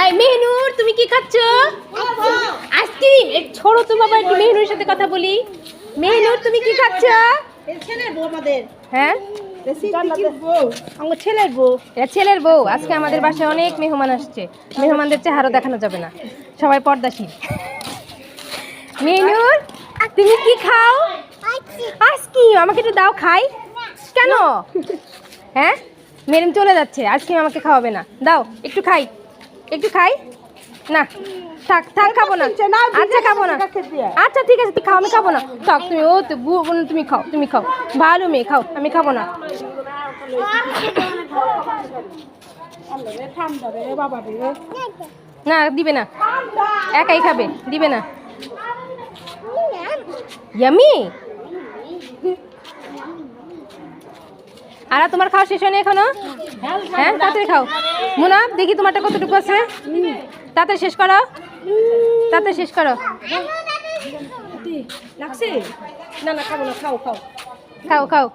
এই মেহনুর তুমি কি খাচ্ছ? আইসক্রিম। ছোড়ো তো বাবা, একটু মেহনুরের সাথে কথা বলি। মেহনুর তুমি কি খাচ্ছ? হ্যাঁ, ছেলের বউ। এটা ছেলের বউ। আজকে আমাদের বাসায় অনেক মেহমান আসছে, মেহমানদের চেহারা দেখানো যাবে না, সবাই পর্দাশীল। মেহনুর তুমি কি খাও? আইসক্রিম। আমাকে একটু দাও, খাই। কেন? হ্যাঁ, মেরিম চলে যাচ্ছে, আইসক্রিম আমাকে খাওয়াবে না। দাও একটু খাই, একটু খাই। না থাক থাক, খাবো না। আচ্ছা খাবো না। আচ্ছা ঠিক আছে, তুই খাও, আমি খাবো না। থাক তুমি, ও তো তুমি খাও, তুমি খাও, ভালো মেয়ে, খাও, আমি খাবো না। না দিবে না, একাই খাবে, দিবে না। ইয়ামি। আর তোমার খাওয়া শেষ হয়নি এখনো? হ্যাঁ, তাড়াতাড়ি খাও। মুনা দেখি তোমারটা কতটুকু আছে, তাড়াতাড়ি শেষ করো, তাড়াতাড়ি শেষ করো। লাগছে? না না, খাবো না, খাও খাও খাও খাও।